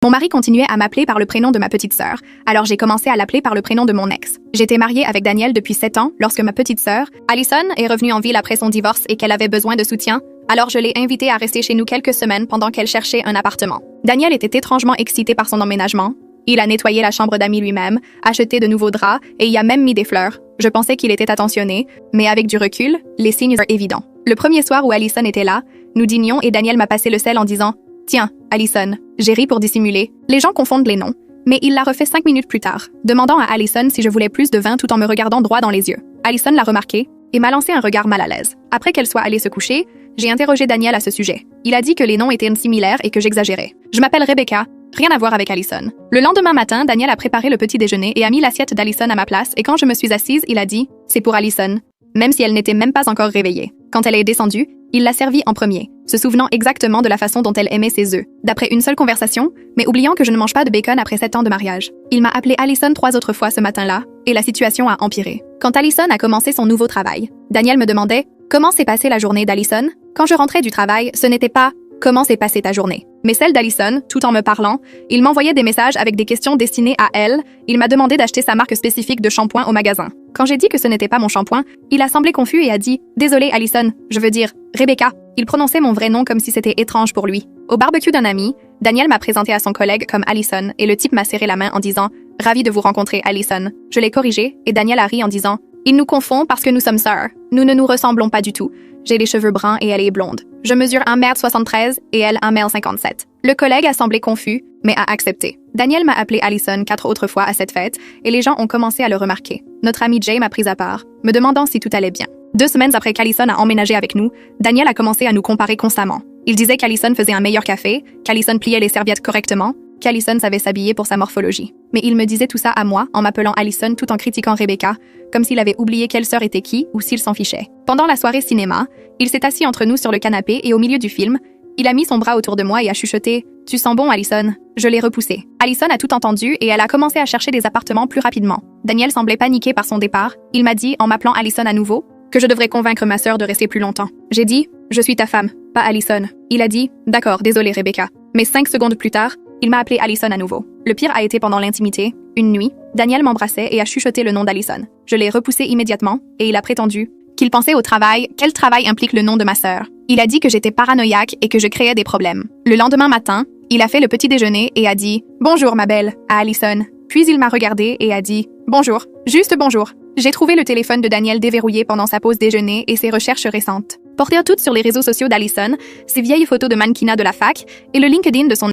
Mon mari continuait à m'appeler par le prénom de ma petite sœur, alors j'ai commencé à l'appeler par le prénom de mon ex. J'étais mariée avec Daniel depuis 7 ans lorsque ma petite sœur, Allison, est revenue en ville après son divorce et qu'elle avait besoin de soutien, alors je l'ai invitée à rester chez nous quelques semaines pendant qu'elle cherchait un appartement. Daniel était étrangement excité par son emménagement. Il a nettoyé la chambre d'amis lui-même, acheté de nouveaux draps et y a même mis des fleurs. Je pensais qu'il était attentionné, mais avec du recul, les signes sont évidents. Le premier soir où Allison était là, nous dînions et Daniel m'a passé le sel en disant « Tiens, Allison ». J'ai ri pour dissimuler. Les gens confondent les noms. Mais il l'a refait 5 minutes plus tard, demandant à Allison si je voulais plus de vin tout en me regardant droit dans les yeux. Allison l'a remarqué et m'a lancé un regard mal à l'aise. Après qu'elle soit allée se coucher, j'ai interrogé Daniel à ce sujet. Il a dit que les noms étaient similaires et que j'exagérais. Je m'appelle Rebecca, rien à voir avec Allison. Le lendemain matin, Daniel a préparé le petit déjeuner et a mis l'assiette d'Allison à ma place et quand je me suis assise, il a dit « C'est pour Allison », même si elle n'était même pas encore réveillée. Quand elle est descendue, il l'a servie en premier, se souvenant exactement de la façon dont elle aimait ses œufs, d'après une seule conversation, mais oubliant que je ne mange pas de bacon après 7 ans de mariage. Il m'a appelé Allison 3 autres fois ce matin-là, et la situation a empiré. Quand Allison a commencé son nouveau travail, Daniel me demandait « Comment s'est passée la journée d'Allison ?» Quand je rentrais du travail, ce n'était pas « Comment s'est passée ta journée ?» mais celle d'Allison, tout en me parlant, il m'envoyait des messages avec des questions destinées à elle, il m'a demandé d'acheter sa marque spécifique de shampoing au magasin. Quand j'ai dit que ce n'était pas mon shampoing, il a semblé confus et a dit « Désolé Allison, je veux dire Rebecca ». Il prononçait mon vrai nom comme si c'était étrange pour lui. Au barbecue d'un ami, Daniel m'a présenté à son collègue comme Allison et le type m'a serré la main en disant « Ravi de vous rencontrer Allison ». Je l'ai corrigé et Daniel a ri en disant « Il nous confond parce que nous sommes sœurs. Nous ne nous ressemblons pas du tout. J'ai les cheveux bruns et elle est blonde. Je mesure 1m73 et elle 1m57. » Le collègue a semblé confus, mais a accepté. Daniel m'a appelé Allison 4 autres fois à cette fête et les gens ont commencé à le remarquer. Notre ami Jay m'a pris à part, me demandant si tout allait bien. 2 semaines après qu'Allison a emménagé avec nous, Daniel a commencé à nous comparer constamment. Il disait qu'Allison faisait un meilleur café, qu'Allison pliait les serviettes correctement, qu'Allison savait s'habiller pour sa morphologie. Mais il me disait tout ça à moi en m'appelant Allison tout en critiquant Rebecca, comme s'il avait oublié quelle sœur était qui ou s'il s'en fichait. Pendant la soirée cinéma, il s'est assis entre nous sur le canapé et au milieu du film, il a mis son bras autour de moi et a chuchoté « Tu sens bon, Allison ?» Je l'ai repoussé. Allison a tout entendu et elle a commencé à chercher des appartements plus rapidement. Daniel semblait paniqué par son départ. Il m'a dit, en m'appelant Allison à nouveau, que je devrais convaincre ma sœur de rester plus longtemps. J'ai dit « Je suis ta femme, pas Allison ». Il a dit « D'accord, désolé Rebecca ». Mais 5 secondes plus tard, il m'a appelé Allison à nouveau. Le pire a été pendant l'intimité. Une nuit, Daniel m'embrassait et a chuchoté le nom d'Allison. Je l'ai repoussé immédiatement et il a prétendu qu'il pensait au travail, quel travail implique le nom de ma sœur. Il a dit que j'étais paranoïaque et que je créais des problèmes. Le lendemain matin, il a fait le petit déjeuner et a dit « Bonjour ma belle » à Allison. Puis il m'a regardé et a dit « Bonjour, juste bonjour ». J'ai trouvé le téléphone de Daniel déverrouillé pendant sa pause déjeuner et ses recherches récentes. Portées toutes sur les réseaux sociaux d'Allison, ses vieilles photos de mannequinat de la fac et le LinkedIn de son